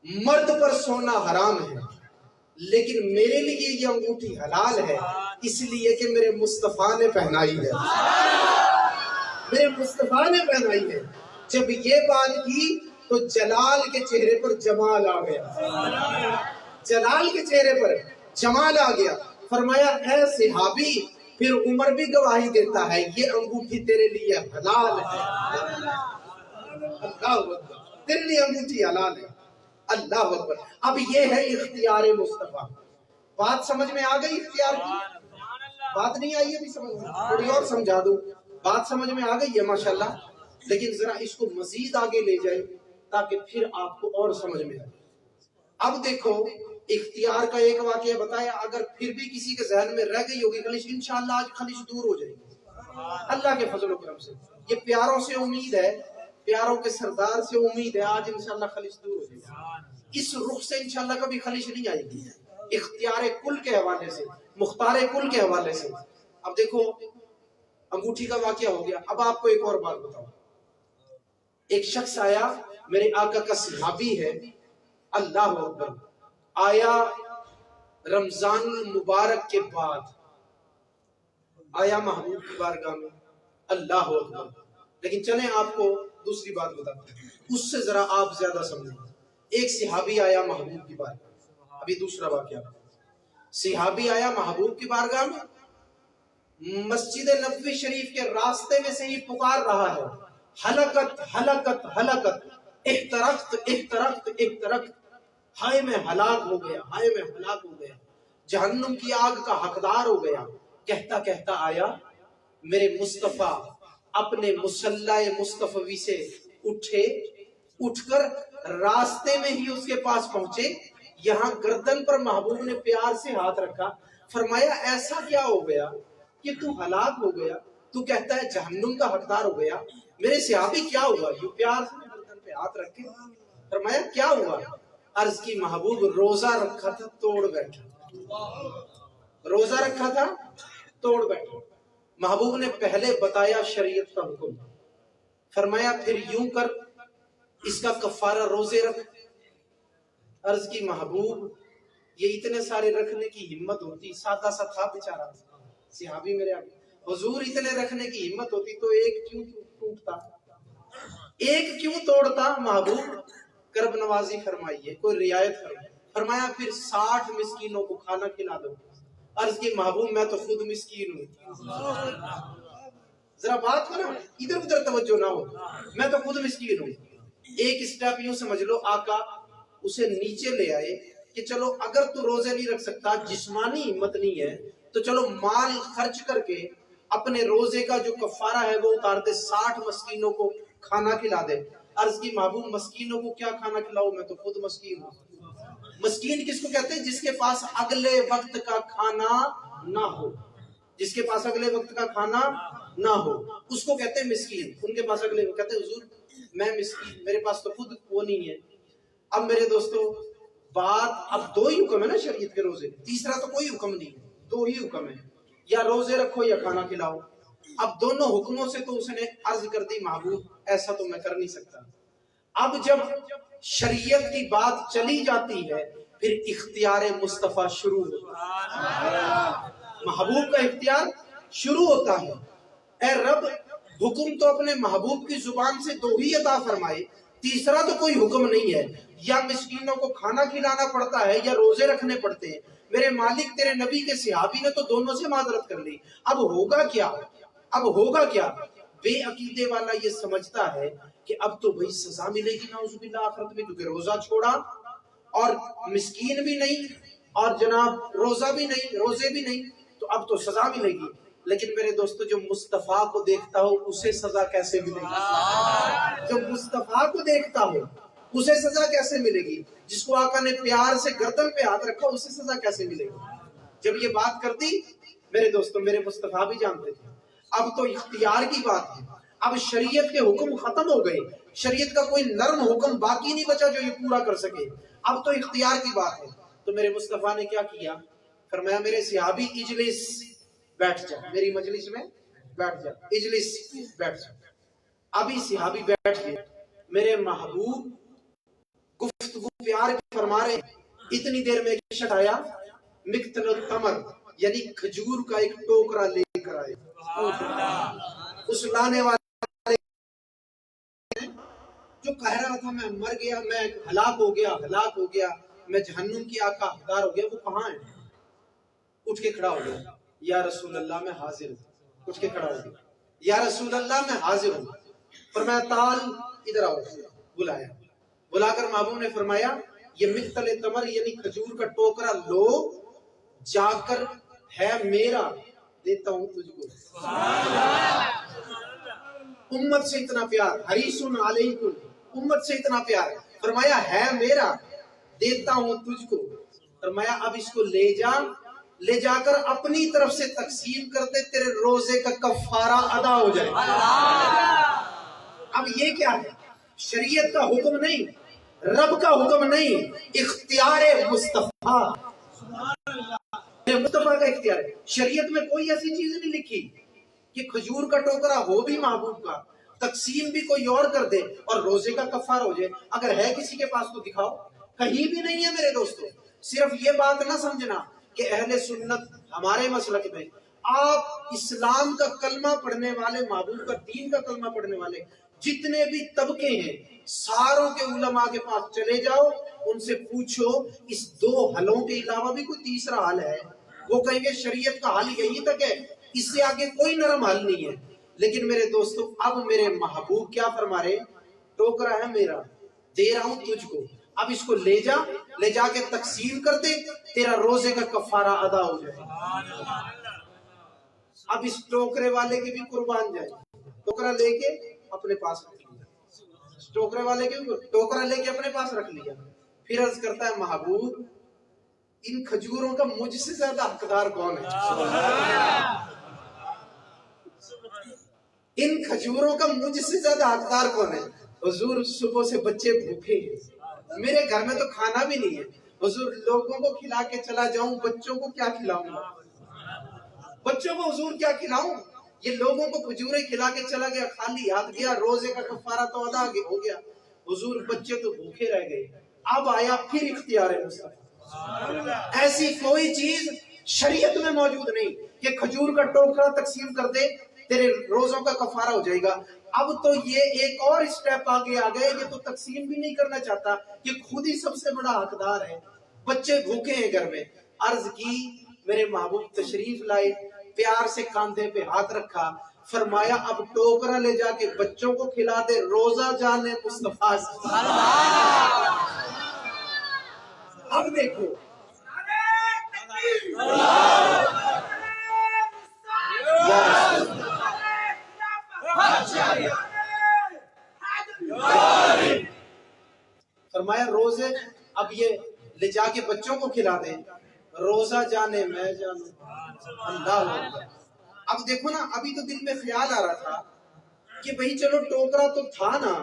مرد پر سونا حرام ہے, لیکن میرے لیے یہ انگوٹھی حلال ہے, اس لیے کہ میرے مصطفیٰ نے پہنائی ہے. میرے مصطفیٰ نے پہنائی ہے. جب یہ بات کی تو جلال کے چہرے پر جمال آ گیا. جلال کے چہرے پر جمال آ گیا. فرمایا اے صحابی, پھر عمر بھی گواہی دیتا ہے یہ انگوٹھی تیرے لیے حلال ہے. اللہ اکبر, تیرے لیے انگوٹھی حلال ہے. اللہ اکبر. اب یہ ہے اختیار مصطفیٰ. بات سمجھ میں آ گئی اختیار کی؟ بات نہیں آئی ابھی سمجھ میں؟ تھوڑی اور سمجھا دوں. بات سمجھ میں آ گئی ہے ماشاءاللہ, لیکن ذرا اس کو مزید آگے لے جائیں تاکہ پھر آپ کو اور سمجھ میں آئے. اب دیکھو اختیار کا ایک واقعہ بتایا, اگر پھر بھی کسی کے ذہن میں رہ گئی ہوگی خلش, انشاءاللہ آج خلش دور ہو جائے گی اللہ کے فضل و کرم سے. یہ پیاروں سے امید ہے, پیاروں کے سردار سے امید ہے, آج انشاءاللہ خلش دور ہو جائے گی. اس رخ سے انشاءاللہ کبھی خلش نہیں آئے گی, اختیار کل کے حوالے سے, مختار کل کے حوالے سے. اب دیکھو انگوٹھی کا واقعہ ہو گیا. اب آپ کو ایک اور بات بتاؤں. ایک شخص آیا, میرے آقا کا صحابی ہے, اللہ اکبر, آیا رمضان المبارک کے بعد, آیا محبوب کی بارگاہ میں, اللہ اکبر. لیکن چلیں آپ کو دوسری بات بتاتا ہوں, اس سے ذرا آپ زیادہ سمجھیں. ایک صحابی آیا محبوب کی بارگاہ میں, ابھی دوسرا واقعہ. صحابی آیا محبوب کی بارگاہ میں, مسجد نبوی شریف کے راستے میں سے ہی پکار رہا ہے, ہلاکت ہلاکت ہلاکت, احترقت احترقت احترقت, ہائے میں ہلاک ہو گیا, ہائے میں ہلاک ہو گیا, جہنم کی آگ کا حقدار ہو گیا. کہتا کہتا آیا, میرے مصطفیٰ اپنے مصلی مصطفی سے اٹھے, اٹھ کر راستے میں ہی اس کے پاس پہنچے. یہاں گردن پر محبوب نے پیار سے ہاتھ رکھا. فرمایا ایسا کیا ہو گیا کہ تو ہلاک ہو گیا, تو کہتا ہے جہنم کا حقدار ہو گیا. میرے صحابی کیا ہوا؟ یہ پیار سے گردن پہ ہاتھ رکھے. فرمایا کیا ہوا؟ عرض کی محبوب روزہ رکھا تھا توڑ بیٹھا, روزہ رکھا تھا توڑ بیٹھا. محبوب نے پہلے بتایا شریعت کا حکم, فرمایا پھر یوں کر اس کا کفارہ روزے رکھ. عرض کی محبوب یہ اتنے سارے رکھنے کی ہمت ہوتی, سادہ سا تھا بیچارہ صحابی میرے آگے, حضور اتنے رکھنے کی ہمت ہوتی تو ایک کیوں ٹوٹتا, ایک کیوں توڑتا. محبوب کرب نوازی فرمائیے, کوئی رعایت فرمائیے. فرمایا پھر 60 مسکینوں کو کھانا کھلا دو. عرض کی محبوب میں تو خود مسکین ہوں. ذرا بات کو نا ادھر ادھر توجہ نہ ہو, میں تو خود مسکین ہوں. ایک اسٹیپ یوں سمجھ لو، آقا اسے نیچے لے آئے کہ چلو اگر تو روزے نہیں رکھ سکتا، جسمانی ہمت نہیں ہے، تو چلو مال خرچ کر کے اپنے روزے کا جو کفارہ ہے وہ اتار دے، 60 مسکینوں کو کھانا کھلا دے۔ عرض کی محبوب مسکینوں کو کیا کھانا کھلاؤ، میں تو خود مسکین ہوں۔ مسکین کس کو کہتے ہیں؟ جس کے پاس اگلے وقت کا کھانا نہ ہو، جس کے پاس اگلے وقت کا کھانا نہ ہو اس کو کہتے ہیں مسکین۔ ان کے پاس اگلے کہتے ہیں حضور میں مسکین، میرے پاس تو خود وہ نہیں ہے۔ اب میرے دوستو بات اب دو ہی حکم ہے نا شریعت کے روزے، تیسرا تو کوئی حکم نہیں ہے، دو ہی حکم ہے، یا روزے رکھو یا کھانا کھلاؤ۔ اب دونوں حکموں سے تو اس نے عرض کر دی محبوب ایسا تو میں کر نہیں سکتا۔ اب جب شریعت کی بات چلی جاتی ہے پھر اختیار مصطفیٰ شروع ہوتا ہے، محبوب کا اختیار شروع ہوتا ہے۔ اے رب حکم تو اپنے محبوب کی زبان سے دو ہی عطا فرمائے، تیسرا تو کوئی حکم نہیں ہے، یا مسکینوں کو کھانا کھلانا پڑتا ہے یا روزے رکھنے پڑتے ہیں۔ میرے مالک تیرے نبی کے صحابی نے تو دونوں سے معذرت کر لی، اب ہوگا کیا؟ اب ہوگا کیا؟ بے عقیدے والا یہ سمجھتا ہے کہ اب تو بھئی سزا ملے گی نعوذ باللہ آخرت میں، کیونکہ روزہ چھوڑا اور مسکین بھی نہیں اور جناب روزہ بھی نہیں، روزے بھی نہیں، تو اب تو سزا ملے گی۔ لیکن میرے دوستو جو مصطفیٰ کو دیکھتا ہو اسے سزا کیسے ملے گی؟ جو مصطفیٰ کو دیکھتا ہو اسے سزا کیسے ملے گی؟ جس کو آقا نے پیار سے گردن پہ ہاتھ رکھا اسے سزا کیسے ملے گی؟ جب یہ بات کر دی میرے دوستو، میرے مصطفیٰ بھی جانتے تھے اب تو اختیار کی بات ہے، اب شریعت کے حکم ختم ہو گئے، شریعت کا کوئی نرم حکم باقی نہیں بچا جو یہ پورا کر سکے، اب تو اختیار کی بات ہے۔ تو میرے مصطفیٰ نے کیا کیا؟ فرمایا میرے صحابی اجلس، بیٹھ جا، میری مجلس میں بیٹھ جا، اجلس بیٹھ جا۔ ابھی صحابی بیٹھ گئے، میرے محبوب گفتگو پیار فرما رہے، اتنی دیر میں ایک شخص آیا، مقتل التمر یعنی کھجور کا ایک ٹوکرا لے کر آئے۔ اس لانے والے جو کہہ رہا تھا میں مر گیا، میں ہلاک ہو گیا، میں جہنم کی آگ کا حقدار ہو گیا، وہ کہاں ہے؟ اٹھ کے کھڑا ہو گیا، یا رسول اللہ میں حاضر ہوں۔ اٹھ کے کھڑا ہو گیا، یا رسول اللہ میں حاضر ہوں۔ فرمایا تعال ادھر آؤ، بلایا، بلا کر محبوب نے فرمایا یہ مقتل تمر یعنی کھجور کا ٹوکرا لو، جا کر ہے میرا، دیتا ہوں تجھ کو۔ امت سے اتنا پیار، حریصٌ علیکم، امت سے اتنا پیار، فرمایا ہے میرا، دیتا ہوں تجھ کو۔ فرمایا اب اس کو لے جا کر اپنی طرف سے تقسیم کر دے، تیرے روزے کا کفارہ ادا ہو جائے۔ اب یہ کیا ہے؟ شریعت کا حکم نہیں، رب کا حکم نہیں، اختیار مصطفیٰ، مصطفیٰ کا اختیار ہے۔ شریعت میں کوئی ایسی چیز نہیں لکھی کہ کھجور کا ٹوکرا ہو بھی محبوب کا، تقسیم بھی کوئی اور کر دے اور روزے کا کفارہ ہو جائے۔ اگر ہے کسی کے پاس تو دکھاؤ، کہیں بھی نہیں ہے میرے دوستو۔ صرف یہ بات نہ سمجھنا کہ اہل سنت ہمارے مسلک میں، آپ اسلام کا کلمہ پڑھنے والے، محبوب کا دین کا کلمہ پڑھنے والے جتنے بھی طبقے ہیں ساروں کے علماء کے پاس چلے جاؤ، ان سے پوچھو اس دو حلوں کے علاوہ بھی کوئی تیسرا حل ہے؟ وہ کہیں گے شریعت کا حل یہی تک ہے، اس سے آگے کوئی نرم حل نہیں ہے۔ لیکن میرے دوستو اب میرے محبوب کیا فرما رہے؟ ٹوکرا ہے میرا، دے رہا ہوں تجھ کو، اب اس کو لے جا کے تقسیم کر دے، تیرا روزے کا کفارہ ادا ہو جائے۔ اب اس ٹوکرے والے کے بھی قربان جائے، ٹوکرا لے کے اپنے پاس رکھ لیا، ٹوکرے والے کے ٹوکرا لے کے اپنے پاس رکھ لیا۔ پھر عرض کرتا ہے محبوب ان کھجوروں کا مجھ سے زیادہ حقدار کون ہے؟ ان کھجوروں کا مجھ سے زیادہ حقدار کون ہے؟ حضور صبح سے بچے بھوکے ہیں، میرے گھر میں تو کھانا بھی نہیں ہے، حضور لوگوں کو کھلا کے چلا جاؤں، بچوں کو کیا کھلاؤں گا؟ بچوں کو حضور کیا کھلاؤں؟ یہ لوگوں کو کھجوریں کھلا کے چلا گیا، خالی ہاتھ گیا، روزے کا کفارہ تو ادا ہو گیا، حضور بچے تو بھوکے رہ گئے۔ اب آیا پھر اختیار مصطفیٰ، ایسی کوئی چیز شریعت میں موجود نہیں کہ کھجور کا ٹوکرا تقسیم کر دے تیرے روزوں کا کفارہ ہو جائے گا۔ اب تو یہ ایک اور اسٹیپ آگے آ گئے، یہ تو تقسیم بھی نہیں کرنا چاہتا، یہ خود ہی سب سے بڑا حقدار ہے، بچے بھوکے ہیں گھر میں۔ عرض کی میرے محبوب تشریف لائے، پیار سے کاندھے پہ ہاتھ رکھا، فرمایا اب ٹوکرا لے جا کے بچوں کو کھلا دے، روزہ جانے مصطفیٰ سے۔ اب دیکھو فرمایا روزے اب یہ لے جا کے بچوں کو کھلا دے، روزہ جانے میں جانوں۔ اللہ اکبر۔ اب دیکھو نا، ابھی تو دل میں خیال آ رہا تھا کہ بھئی چلو ٹوکرا تو تھا نا،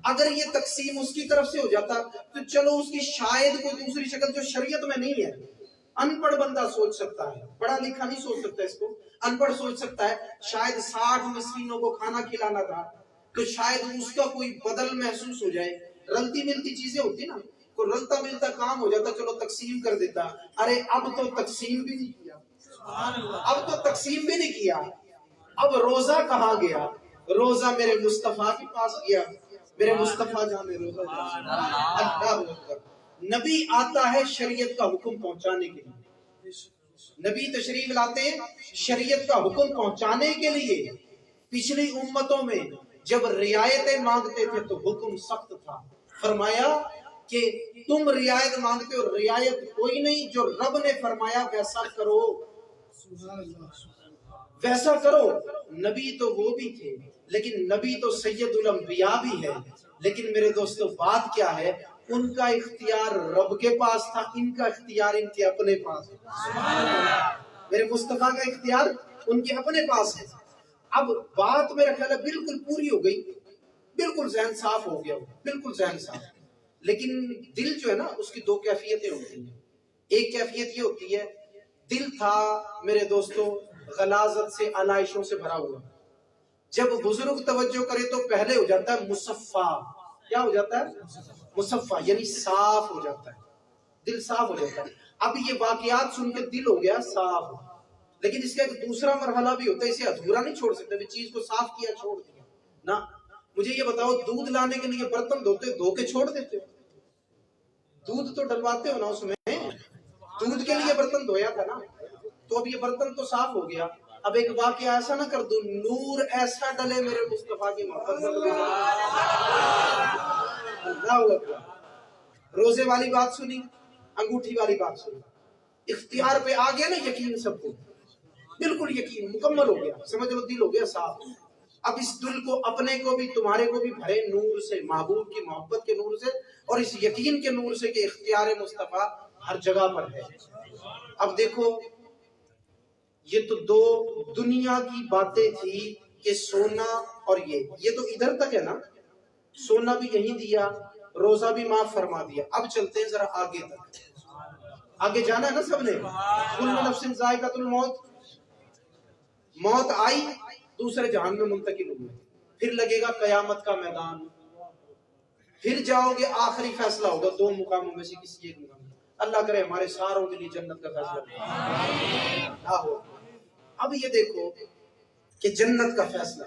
اگر یہ تقسیم اس کی طرف سے ہو جاتا تو چلو اس کی شاید کوئی دوسری شکل جو شریعت میں نہیں ہے۔ ان پڑھ بندہ سوچ سکتا ہے، پڑھا لکھا نہیں سوچ سکتا اس کو، ان پڑھ سوچ سکتا ہے شاید 60 مسکینوں کو کھانا کھلانا تھا تو شاید اس کا کوئی بدل محسوس ہو جائے۔ رلتی ملتی چیزیں ہوتی نا، کوئی رلتا ملتا کام ہو جاتا، چلو تقسیم کر دیتا۔ ارے اب تو تقسیم بھی نہیں کیا، اب تو تقسیم بھی نہیں کیا، اب روزہ کہاں گیا؟ روزہ میرے مصطفیٰ کے پاس گیا، میرے مصطفیٰ جانے روزہ جانے۔ اللہ اکبر۔ نبی آتا ہے شریعت کا حکم پہنچانے کے لیے، نبی تشریف لاتے ہیں شریعت کا حکم پہنچانے کے لیے۔ پچھلی امتوں میں جب رعایتیں مانگتے تھے تو حکم سخت تھا، فرمایا کہ تم رعایت مانگتے ہو، رعایت کوئی نہیں، جو رب نے فرمایا ویسا کرو، ویسا کرو۔ نبی تو وہ بھی تھے، لیکن نبی تو سید الانبیاء بھی ہے، لیکن میرے دوستو بات کیا ہے، ان کا اختیار رب کے پاس تھا، ان کا اختیار ان کے اپنے پاس ہے۔ میرے مصطفیٰ کا اختیار ان کے اپنے پاس ہے۔ اب بات میرا خیال ہے بالکل پوری ہو گئی، بالکل ذہن صاف ہو گیا، بالکل ذہن صاف۔ لیکن دل جو ہے نا اس کی دو کیفیتیں ہوتی ہیں۔ ایک کیفیت یہ ہوتی ہے دل تھا میرے دوستو غلاظت سے، علائشوں سے بھرا ہوا، جب بزرگ توجہ کرے تو پہلے ہو جاتا ہے مصفا۔ کیا ہو جاتا ہے؟ مصفا، یعنی صاف ہو جاتا ہے، دل صاف ہو جاتا ہے۔ اب یہ واقعات سن کے دل ہو گیا صاف، لیکن اس کا ایک دوسرا مرحلہ بھی ہوتا ہے، اسے ادھورا نہیں چھوڑ سکتے، چیز کو صاف کیا چھوڑ دیا نا۔ مجھے یہ بتاؤ دودھ لانے کے لیے برتن دھو کے چھوڑ دیتے ہو؟ دودھ تو ڈلواتے ہو نا اس میں، دودھ کے لیے برتن دھویا تھا نا، تو اب یہ برتن تو صاف ہو گیا۔ اب ایک واقعہ ایسا نہ کر دوں، نور ایسا ڈلے میرے مصطفیٰ کی محبت میں۔ اللہ اکبر۔ روزے والی بات سنی، انگوٹھی والی بات سنی، اختیار پہ آ گیا نا یقین، سب کو بالکل یقین مکمل ہو گیا، سمجھ لو دل ہو گیا صاف۔ اب اس دل کو اپنے کو بھی تمہارے کو بھی بھرے نور سے، محبوب کی محبت کے نور سے، اور اس یقین کے نور سے کہ اختیار مصطفیٰ ہر جگہ پر ہے۔ اب دیکھو یہ تو دو دنیا کی باتیں تھی کہ سونا اور یہ تو ادھر تک ہے نا، سونا بھی یہیں دیا، روزہ بھی معاف فرما دیا۔ اب چلتے ہیں ذرا آگے تک، آگے جانا ہے نا سب نے۔ کل نفس ذائقۃ الموت، موت آئی دوسرے جہان میں منتقل ہوئے، پھر لگے گا قیامت کا میدان، پھر جاؤ گے، آخری فیصلہ ہوگا دو مقاموں میں سے کسی ایک مقام میں۔ اللہ کرے ہمارے ساروں کے لیے جنت کا فیصلہ ہو۔ اب یہ دیکھو کہ جنت کا فیصلہ،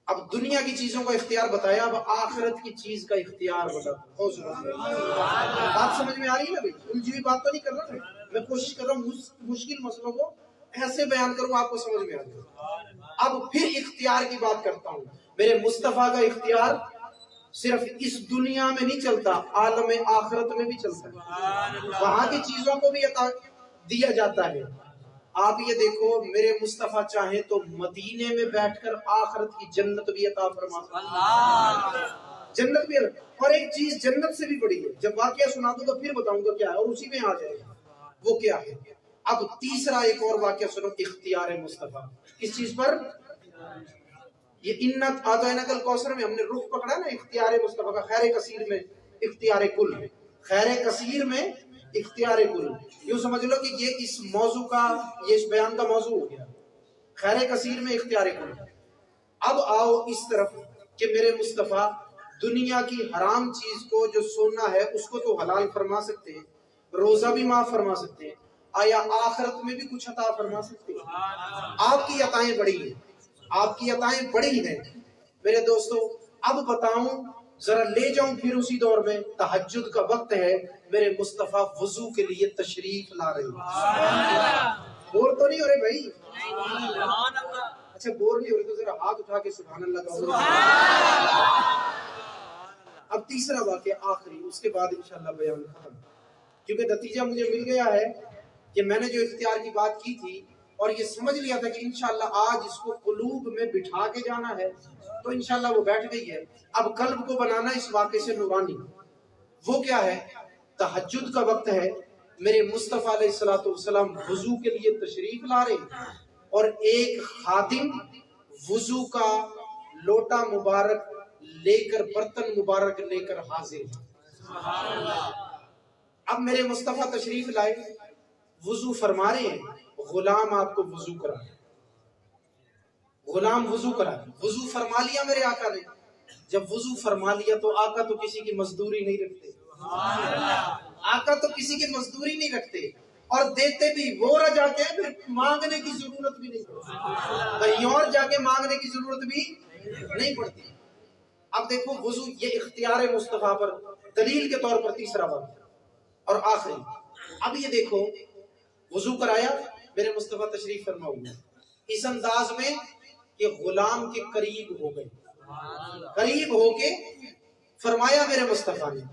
اب دنیا کی چیزوں کا اختیار بتایا، اب آخرت کی چیز کا اختیار بتا۔ بات سمجھ میں آ رہی ہے نا بھائی؟ الجھی ہوئی بات تو نہیں کر رہا میں، کوشش کر رہا ہوں مشکل مسئلوں کو ایسے بیان کروں آپ کو سمجھ میں آ جائے۔ اب پھر اختیار کی بات کرتا ہوں۔ میرے مصطفیٰ کا اختیار صرف اس دنیا میں نہیں چلتا، عالم آخرت میں بھی چلتا ہے، وہاں کی چیزوں کو بھی عطا دیا جاتا ہے۔ آپ یہ دیکھو میرے مصطفیٰ چاہیں تو مدینے میں بیٹھ کر آخرت کی جنت بھی عطا فرما سکتے، جنت بھی۔ اور ایک چیز جنت سے بھی بڑی ہے، جب واقعہ سنا دوں تو پھر بتاؤں گا کیا ہے، اور اسی میں آ جائے گا وہ کیا ہے۔ اب تیسرا ایک اور واقعہ سنو، اختیار مصطفیٰ کس چیز پر؟ یہ انت اعطیناک الکوثر میں ہم نے رخ پکڑا نا اختیار مصطفیٰ کا، خیر کثیر میں اختیار کل، خیر کثیر میں اختیار کل۔ یوں سمجھ لو کہ یہ اس موضوع کا، یہ اس بیان کا موضوع ہو گیا، خیر کثیر میں اختیار کل۔ اب آؤ اس طرف کہ میرے مصطفیٰ دنیا کی حرام چیز کو، جو سونا ہے اس کو تو حلال فرما سکتے ہیں، روزہ بھی معاف فرما سکتے ہیں، آیا آخرت میں بھی کچھ عطا فرما سکتے ہیں؟ آپ کی عطائیں بڑی ہیں، آپ کی عطائیں بڑی ہیں میرے دوستو۔ اب بتاؤں ذرا لے جاؤں پھر اسی دور میں، تہجد کا وقت ہے، میرے مصطفیٰ وضو کے لیے تشریف لا رہے ہیں، اور تو نہیں ہو رہے بھائی؟ اچھا بور نہیں ہو رہے تو ذرا ہاتھ اٹھا کے سبحان اللہ کا. اب تیسرا واقعہ آخری، اس کے بعد انشاءاللہ بیان ختم، کیونکہ نتیجہ مجھے مل گیا ہے کہ میں نے جو اختیار کی بات کی تھی اور یہ سمجھ لیا تھا کہ انشاءاللہ آج اس کو قلوب میں بٹھا کے جانا ہے، تو انشاءاللہ وہ بیٹھ گئی ہے. اب قلب کو بنانا اس واقعے سے نورانی. وہ کیا ہے؟ تہجد کا وقت ہے، میرے مصطفیٰ علیہ السلام وضو کے لیے تشریف لا رہے اور ایک خادم وضو کا لوٹا مبارک لے کر، برتن مبارک لے کر حاضر. اب میرے مصطفیٰ تشریف لائے، وضو فرما رہے ہیں، غلام آپ کو وضو کرا، غلام وضو کرا، وضو فرما لیا میرے آقا نے. جب وضو فرما لیا تو آقا تو کسی کی مزدوری نہیں رکھتے، آقا تو کسی کی مزدوری نہیں رکھتے اور دیتے بھی وہ رجا کے، پھر مانگنے کی ضرورت بھی نہیں پڑتی، کہیں اور جا کے مانگنے کی ضرورت بھی نہیں پڑتی. اب دیکھو وضو یہ اختیار مصطفیٰ پر دلیل کے طور پر تیسرا وقت اور آخری. اب یہ دیکھو وضو کرایا، میرے مصطفیٰ تشریف فرما ہوئے اس انداز میں کہ غلام کے قریب ہو گئے، قریب ہو کے فرمایا میرے مصطفیٰ نے،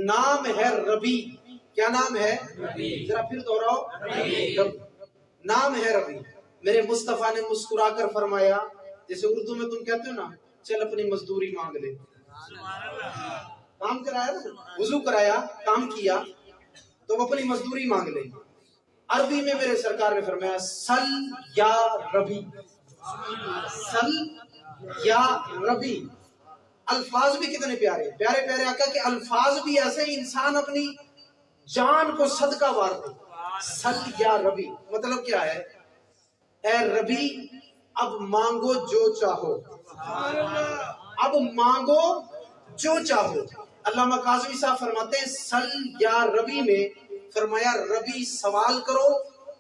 نام ہے ربی. کیا نام ہے؟ ذرا پھر دوہراؤ، ربی. نام ہے ربی. میرے مصطفیٰ نے مسکرا کر فرمایا، جیسے اردو میں تم کہتے ہو نا، چل اپنی مزدوری مانگ لے. کام کرایا نا، وضو کرایا، کام کیا تو اپنی مزدوری مانگ لے. عربی میں میرے سرکار نے فرمایا سل یا ربی، سل یا ربی. الفاظ بھی کتنے پیارے پیارے پیارے آقا کہ الفاظ بھی ایسے انسان اپنی جان کو صدقہ وار دے. سل یا ربی مطلب کیا ہے؟ اے ربی اب مانگو جو چاہو، اب مانگو جو چاہو. علامہ کاظمی صاحب فرماتے ہیں سل یا ربی میں فرمایا ربی سوال کرو،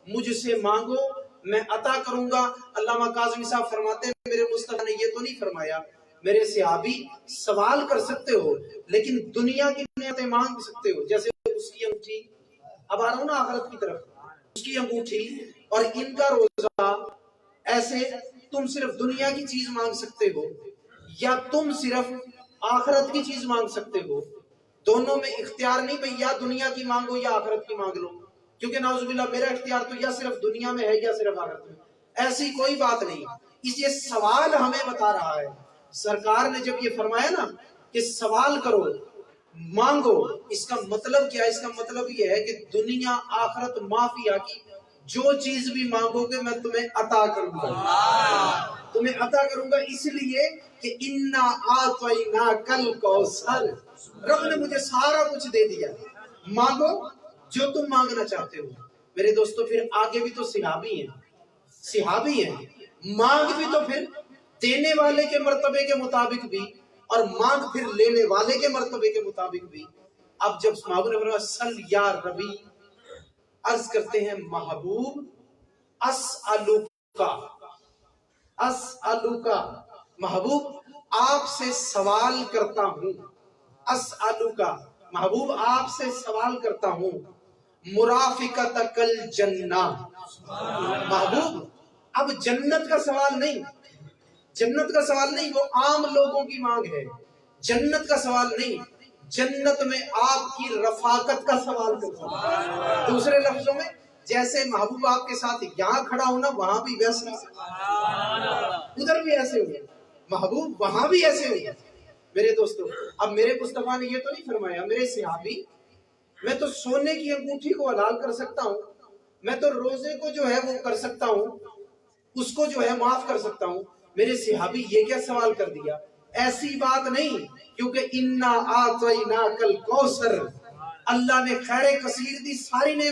مجھ سے مانگو، میں عطا کروں گا. علامہ کاظمی صاحب فرماتے ہیں میرے مصطفیٰ نے یہ تو نہیں فرمایا میرے صحابی سوال کر سکتے ہو لیکن دنیا کی نعمتیں مانگ سکتے ہو، جیسے اس کی انگوٹھی، اب آ رہا ہوں نا آخرت کی طرف، اس کی انگوٹھی اور ان کا روزہ. ایسے تم صرف دنیا کی چیز مانگ سکتے ہو یا تم صرف آخرت کی چیز مانگ سکتے ہو. دونوں میں اختیار نہیں بھئی یا دنیا کی مانگو یا آخرت کی مانگ لو، کیونکہ نعوذ باللہ میرا اختیار تو یا صرف دنیا میں ہے یا صرف آخرت میں. ایسی کوئی بات نہیں. اس یہ سوال ہمیں بتا رہا ہے. سرکار نے جب یہ فرمایا نا کہ سوال کرو مانگو، اس کا مطلب کیا ہے؟ اس کا مطلب یہ ہے کہ دنیا آخرت معافیا کی جو چیز بھی مانگو گے میں تمہیں عطا کروں گا، تمہیں عطا کروں گا. اس لیے کہ انا اعطیناک الکوثر، رب نے مجھے سارا کچھ دے دیا، مانگو جو تم مانگنا چاہتے ہو. میرے دوستو پھر آگے بھی تو صحابی ہیں، صحابی ہیں، مانگ بھی تو پھر دینے والے کے مرتبے کے مطابق بھی اور مانگ پھر لینے والے کے مرتبے کے مطابق بھی. اب جب محبوب نے فرمایا سل یا ربی، عرض کرتے ہیں محبوب اسألوکا، اسألوکا، محبوب آپ سے سوال کرتا ہوں، اسألوکا، محبوب آپ سے سوال کرتا ہوں، مرافقتک الجنہ. محبوب اب جنت کا سوال نہیں، جنت کا سوال نہیں، وہ عام لوگوں کی مانگ ہے. جنت کا سوال نہیں، جنت میں آپ کی رفاقت کا سوال کرتا ہوں. دوسرے لفظوں میں جیسے محبوب آپ کے ساتھ یہاں کھڑا ہونا وہاں بھی ویسے، ادھر بھی ایسے ہوئے، محبوب وہاں بھی ایسے ہوئے. میرے دوستو اب میرے مصطفیٰ نے یہ تو نہیں فرمایا میرے صحابی میں تو سونے کی انگوٹھی کو حلال کر سکتا ہوں، میں تو روزے کو جو ہے وہ کر سکتا ہوں، اس کو جو ہے معاف کر سکتا ہوں. میرے صحابی یہ کیا سوال کر دیا؟ ایسی بات نہیں، کیونکہ انا اعطیناک الکوثر، اللہ نے خیر کثیر دی، ساری نعمت